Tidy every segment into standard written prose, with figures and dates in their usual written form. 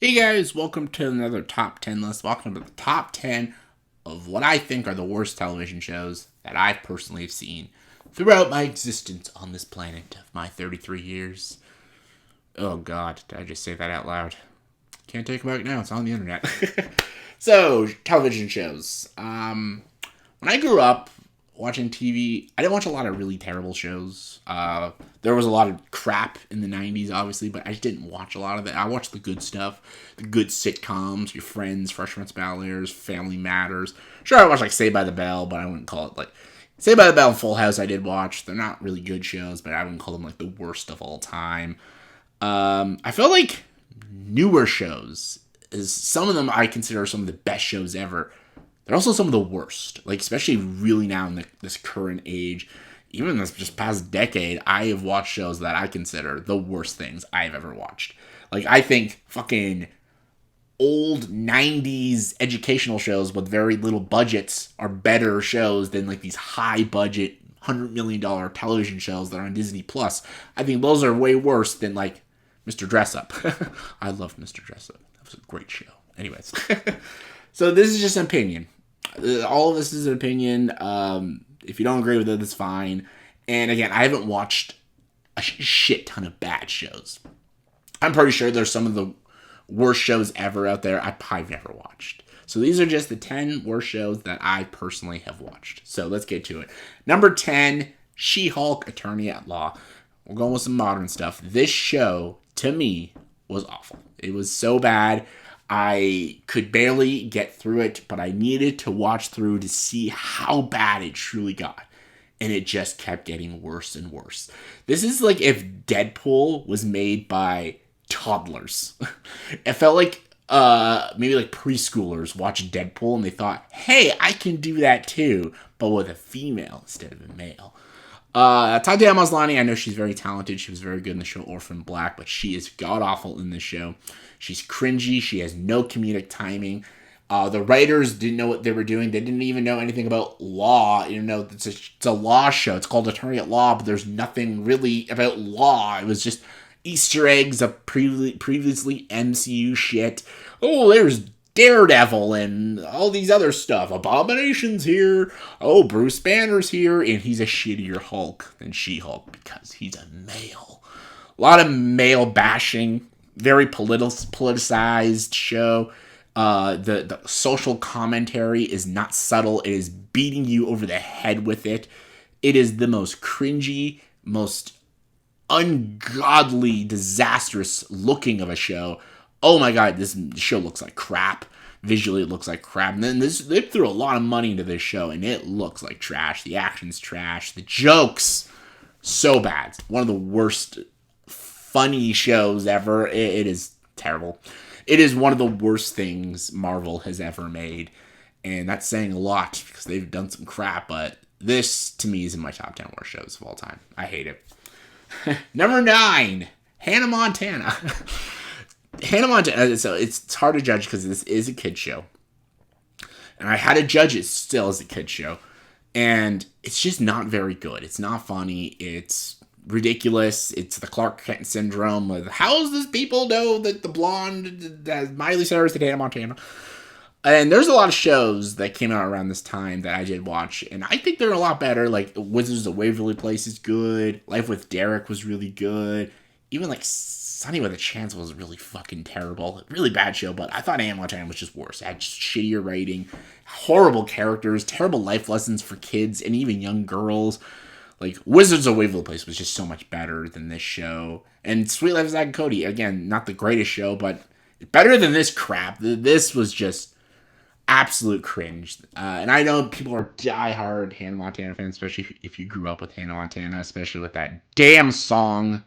Hey guys, welcome to another top 10 list. Welcome to the top 10 of what I think are the worst television shows that I personally have seen throughout my existence on this planet of my 33 years. Oh god, did I just say that out loud? Can't take it back now, it's on the internet. So, television shows. When I grew up watching TV, I didn't watch a lot of really terrible shows. There was a lot of crap in the 90s, obviously, but I just didn't watch a lot of it. I watched the good stuff, the good sitcoms, your Friends, Fresh Prince of Bel-Air's, Family Matters. Sure, I watched like Saved by the Bell, but I wouldn't call it like Saved by the Bell and Full House. I did watch. They're not really good shows, but I wouldn't call them like the worst of all time. I feel like newer shows is some of them I consider some of the best shows ever. They're also some of the worst, like especially really now in this current age. Even this just past decade, I have watched shows that I consider the worst things I've ever watched. Like I think fucking old 90s educational shows with very little budgets are better shows than like these high budget $100 million television shows that are on Disney Plus. I think those are way worse than like Mr. Dress Up. I love Mr. Dress Up. That was a great show. Anyways, so this is just an opinion. All of this is an opinion. If you don't agree with it, that's fine. And again, I haven't watched a shit ton of bad shows. I'm pretty sure there's some of the worst shows ever out there I've never watched. So these are just the 10 worst shows that I personally have watched. So let's get to it. Number 10, SheHulk, Attorney at Law. We're going with some modern stuff. This show, to me, was awful. It was so bad. I could barely get through it, but I needed to watch through to see how bad it truly got. And it just kept getting worse and worse. This is like if Deadpool was made by toddlers. It felt like maybe like preschoolers watched Deadpool and they thought, hey, I can do that too, but with a female instead of a male. Tatiana Maslany, I know she's very talented. She was very good in the show Orphan Black, but she is god awful in this show. She's cringy. She has no comedic timing. The writers didn't know what they were doing. They didn't even know anything about law. You know, it's a law show. It's called Attorney at Law, but there's nothing really about law. It was just Easter eggs of previously MCU shit. Oh, there's Daredevil and all these other stuff. Abomination's here. Oh, Bruce Banner's here, and he's a shittier Hulk than She-Hulk because he's a male. A lot of male bashing. Very politicized show. The social commentary is not subtle. It is beating you over the head with it. It is the most cringy, most ungodly, disastrous looking of a show. Oh my god, this show looks like crap. Visually, it looks like crap. And then they threw a lot of money into this show, and it looks like trash. The action's trash. The jokes, so bad. One of the worst funny shows ever. It is terrible. It is one of the worst things Marvel has ever made. And that's saying a lot because they've done some crap, but this, to me, is in my top 10 worst shows of all time. I hate it. Number 9, Hannah Montana. Hannah Montana, so it's hard to judge because this is a kid show. And I had to judge it still as a kid show. And it's just not very good. It's not funny. It's ridiculous. It's the Clark Kent syndrome of how does this people know that the blonde that Miley Cyrus did Hannah Montana? And there's a lot of shows that came out around this time that I did watch, and I think they're a lot better. Like Wizards of Waverly Place is good. Life with Derek was really good. Even like Sunny with a Chance was really fucking terrible. Really bad show, but I thought Hannah Montana was just worse. It had shittier writing, horrible characters, terrible life lessons for kids and even young girls. Like Wizards of Waverly Place was just so much better than this show. And Sweet Life of Zack and Cody, again, not the greatest show, but better than this crap. This was just absolute cringe. And I know people are diehard Hannah Montana fans, especially if you grew up with Hannah Montana, especially with that damn song.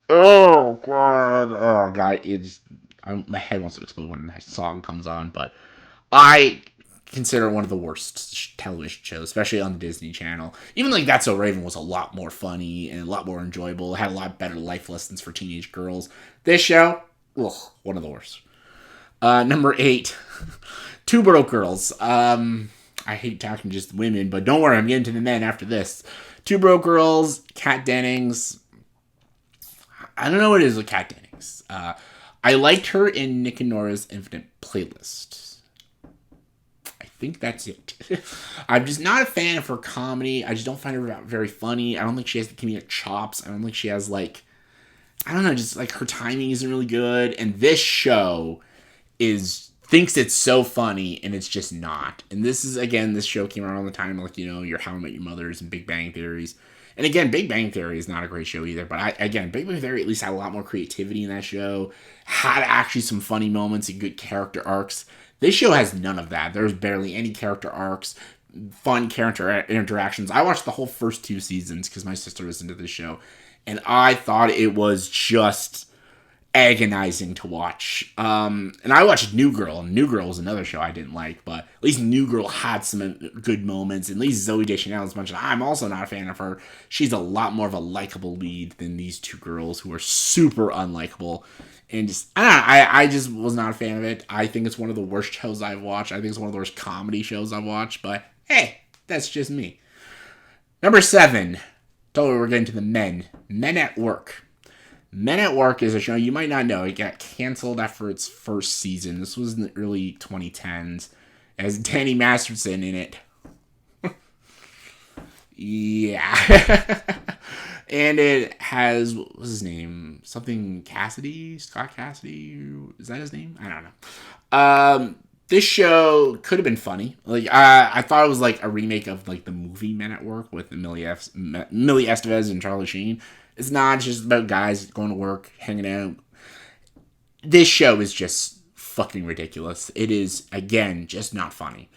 Oh god, oh god, my head wants to explode when that song comes on. But I consider it one of the worst television shows, especially on the Disney Channel. Even like That's So Raven was a lot more funny and a lot more enjoyable. It had a lot better life lessons for teenage girls. This show, ugh, one of the worst. Number 8, Two Broke Girls. I hate talking just women, but don't worry, I'm getting to the men after this. Two Broke Girls, Kat Dennings. I don't know what it is with Kat Dennings. I liked her in Nick and Nora's Infinite Playlist. I think that's it. I'm just not a fan of her comedy. I just don't find her very funny. I don't think she has the comedic chops. I don't think she has, like, I don't know, just, like, her timing isn't really good. And this show thinks it's so funny, and it's just not. And this show came around all the time, like, you know, your How I Met Your Mothers and Big Bang Theories. And again, Big Bang Theory is not a great show either, but Big Bang Theory at least had a lot more creativity in that show, had actually some funny moments and good character arcs. This show has none of that. There's barely any character arcs, fun character interactions. I watched the whole first 2 seasons because my sister listened to this show, and I thought it was just agonizing to watch. And I watched New Girl, and New Girl was another show I didn't like, but at least New Girl had some good moments. And at least Zooey Deschanel, as much as I'm also not a fan of her, she's a lot more of a likable lead than these 2 girls who are super unlikable. And just, I just was not a fan of it. I think it's one of the worst shows I've watched. I think it's one of the worst comedy shows I've watched, but hey, that's just me. Number 7. Totally, we're getting to the men. Men at Work. Men at Work is a show you might not know. It got canceled after its first season. This was in the early 2010s. It has Danny Masterson in it. Yeah. And it has, what was his name? Something Cassidy? Scott Cassidy? Is that his name? I don't know. This show could have been funny. Like, I thought it was like a remake of like the movie Men at Work with Millie Estevez and Charlie Sheen. It's not just about guys going to work, hanging out. This show is just fucking ridiculous. It is, again, just not funny.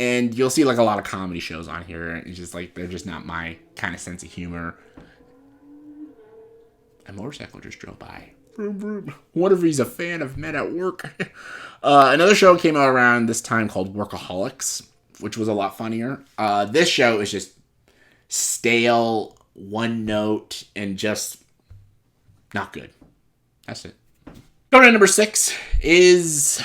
And you'll see like a lot of comedy shows on here. It's just like, they're just not my kind of sense of humor. A motorcycle just drove by. What if he's a fan of Men at Work? Another show came out around this time called Workaholics, which was a lot funnier. This show is just stale, one note, and just not good. That's it. Going to number 6 is...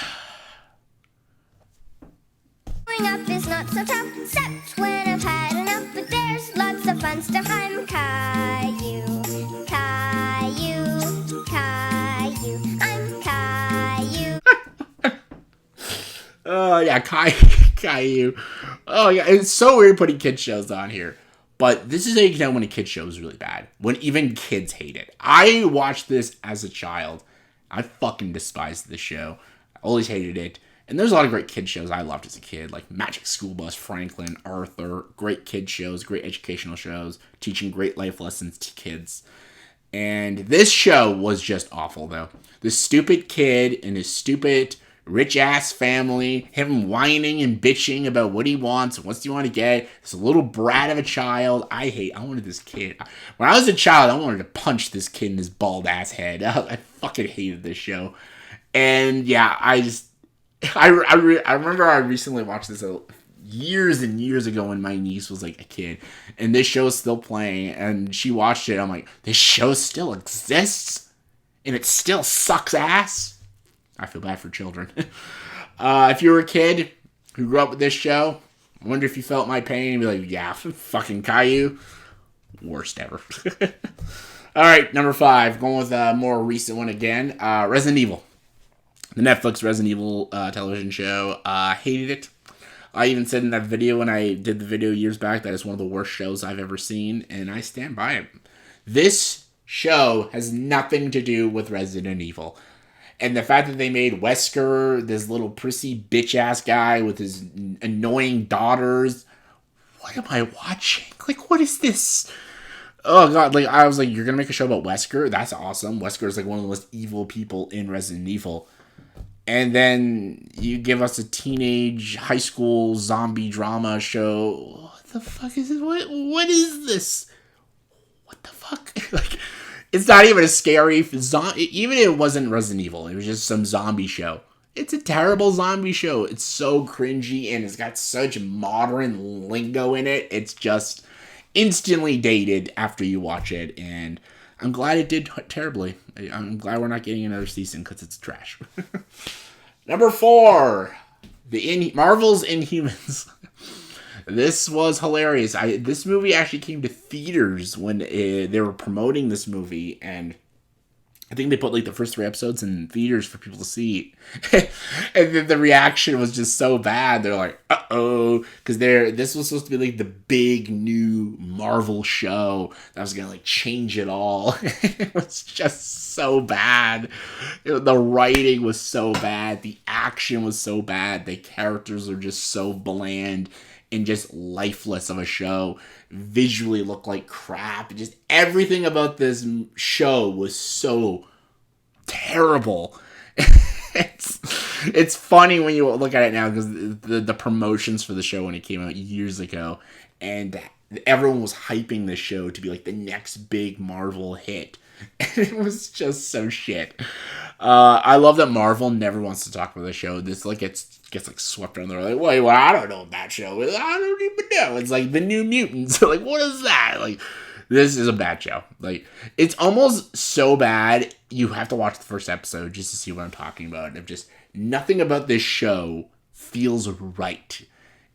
Growing up is not so tough, except when I've had enough. But there's lots of fun stuff. I'm Caillou, Caillou, Caillou. I'm Caillou. Oh, yeah, Caillou. Oh, yeah, it's so weird putting kids shows on here. But this is how you can tell when a kid show is really bad. When even kids hate it. I watched this as a child. I fucking despised this show. I always hated it. And there's a lot of great kid shows I loved as a kid. Like Magic School Bus, Franklin, Arthur. Great kid shows, great educational shows. Teaching great life lessons to kids. And this show was just awful, though. This stupid kid and his stupid rich-ass family, him whining and bitching about what he wants, what you want to get. This little brat of a child. I wanted this kid. When I was a child, I wanted to punch this kid in his bald-ass head. I fucking hated this show. And, yeah, I remember I recently watched this years and years ago when my niece was, like, a kid. And this show is still playing, and she watched it. I'm like, this show still exists? And it still sucks ass? I feel bad for children. If you were a kid who grew up with this show, I wonder if you felt my pain and be like, yeah, fucking Caillou. Worst ever. All right, number 5. Going with a more recent one again. Resident Evil. The Netflix Resident Evil television show. Hated it. I even said in that video when I did the video years back that it's one of the worst shows I've ever seen, and I stand by it. This show has nothing to do with Resident Evil. And the fact that they made Wesker, this little prissy bitch-ass guy with his annoying daughters. What am I watching? Like, what is this? Oh, God. Like, I was like, you're going to make a show about Wesker? That's awesome. Wesker is, like, one of the most evil people in Resident Evil. And then you give us a teenage high school zombie drama show. What the fuck is this? What is this? What the fuck? Like... It's not even a scary even if it wasn't Resident Evil. It was just some zombie show. It's a terrible zombie show. It's so cringy and it's got such modern lingo in it. It's just instantly dated after you watch it. And I'm glad it did terribly. I'm glad we're not getting another season because it's trash. Number 4. Marvel's Inhumans. This was hilarious. This movie actually came to theaters when they were promoting this movie, and I think they put like the first 3 episodes in theaters for people to see. And then the reaction was just so bad. They're like, uh-oh. Because this was supposed to be like the big new Marvel show that was going to like change it all. It was just so bad. The writing was so bad. The action was so bad. The characters are just so bland and just lifeless of a show. Visually looked like crap. Just everything about this show was so terrible. It's funny when you look at it now because the promotions for the show when it came out years ago, and everyone was hyping this show to be like the next big Marvel hit, and it was just so shit. I love that Marvel never wants to talk about the show. This like gets like swept under. Like, wait, well, I don't know what that show is. I don't even know. It's like the New Mutants. Like, what is that? Like, this is a bad show. Like, it's almost so bad you have to watch the first episode just to see what I'm talking about. Of just nothing about this show feels right.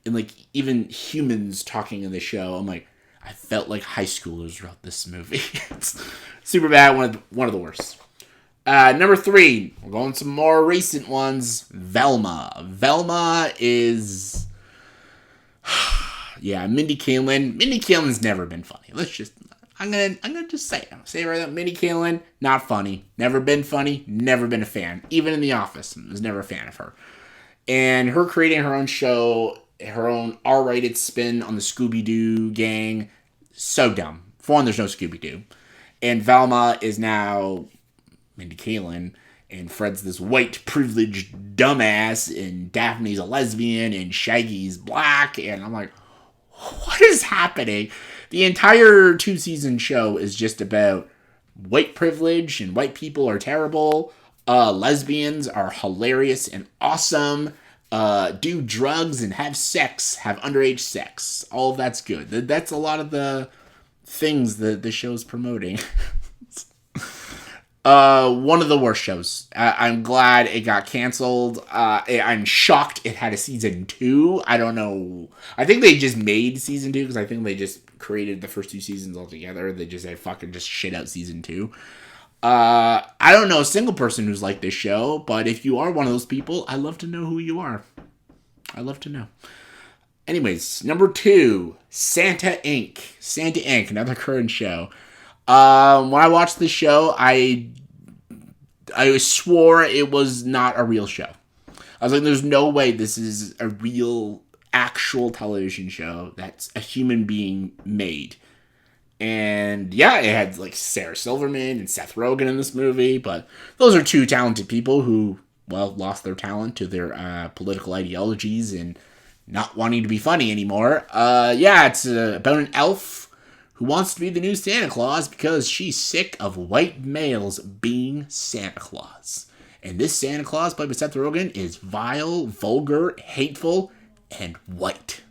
And like even humans talking in the show, I'm like, I felt like high schoolers wrote this movie. It's super bad. One of the worst. Number 3, we're going some more recent ones. Velma. Velma is, yeah, Mindy Kaling. Mindy Kaling's never been funny. I'm gonna just say it. I'll say it right now. Mindy Kaling, not funny. Never been funny. Never been a fan. Even in The Office, I was never a fan of her. And her creating her own show, her own R-rated spin on the Scooby-Doo gang, so dumb. For one, there's no Scooby-Doo. And Velma is now Mindy Kaling, and Fred's this white privileged dumbass, and Daphne's a lesbian, and Shaggy's black, and I'm like, what is happening? The entire 2-season show is just about white privilege, and white people are terrible, lesbians are hilarious and awesome, do drugs and have sex, have underage sex. All of that's good. That's a lot of the things that the show's promoting. One of the worst shows. I'm glad it got canceled. I'm shocked it had a season 2. I don't know. I think they just made season 2 because I think they just created the first 2 seasons altogether. They just said fucking just shit out season 2. I don't know a single person who's like this show, but if you are one of those people, I'd love to know who you are. I'd love to know. Anyways, number 2, Santa Inc. Santa Inc., another current show. When I watched the show, I swore it was not a real show. I was like, there's no way this is a real, actual television show that's a human being made. And yeah, it had like Sarah Silverman and Seth Rogen in this movie, but those are 2 talented people who, well, lost their talent to their political ideologies and not wanting to be funny anymore. Yeah, it's about an elf who wants to be the new Santa Claus because she's sick of white males being Santa Claus. And this Santa Claus, played by Seth Rogen, is vile, vulgar, hateful, and white.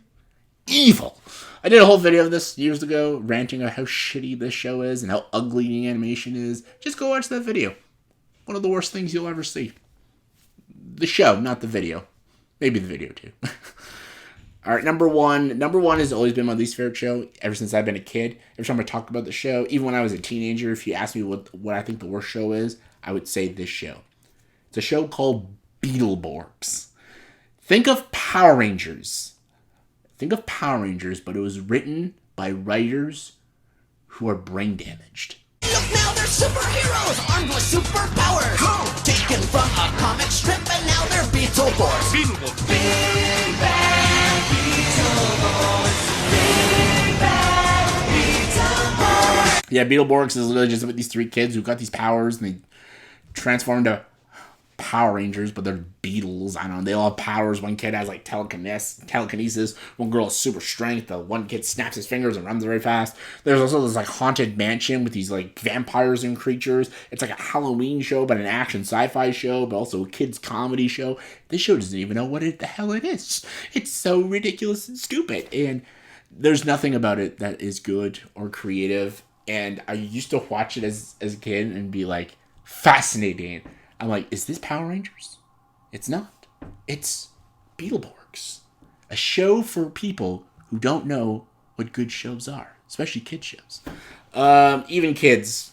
Evil. I did a whole video of this years ago, ranting about how shitty this show is and how ugly the animation is. Just go watch that video. One of the worst things you'll ever see. The show, not the video. Maybe the video, too. All right, number one. Number 1 has always been my least favorite show ever since I've been a kid. Every time I talk about the show, even when I was a teenager, if you ask me what I think the worst show is, I would say this show. It's a show called Beetleborgs. Think of Power Rangers. Think of Power Rangers, but it was written by writers who are brain damaged. Look now, they're superheroes armed with superpowers. Cool. Taken from a comic strip, and now they're Beetleborgs. Beetleborgs. Big bad Beetleborgs. Big bad Beetleborgs. Yeah, Beetleborgs is literally just about these 3 kids who got these powers, and they transform into Power Rangers, but they're beetles. I don't know. They all have powers. One kid has like telekinesis. One girl has super strength. The one kid snaps his fingers and runs very fast. There's also this like haunted mansion with these like vampires and creatures. It's like a Halloween show, but an action sci-fi show, but also a kids comedy show. This show doesn't even know what the hell it is. It's so ridiculous and stupid, and there's nothing about it that is good or creative. And I used to watch it as a kid and be like, fascinating. I'm like, is this Power Rangers? It's not. It's Beetleborgs. A show for people who don't know what good shows are, especially kid shows. Even kids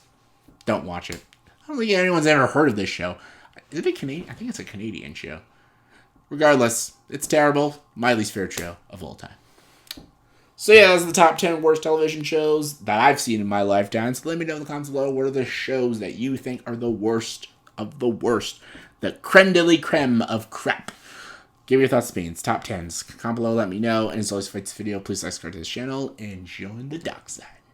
don't watch it. I don't think anyone's ever heard of this show. Is it Canadian? I think it's a Canadian show. Regardless, it's terrible. My least favorite show of all time. So yeah, those are the top 10 worst television shows that I've seen in my lifetime. So let me know in the comments below, what are the shows that you think are the worst of the worst? The creme de la creme of crap. Give me your thoughts, opinions, top 10s. Comment below, let me know. And as always, if you like this video, please subscribe to this channel and join the dark side.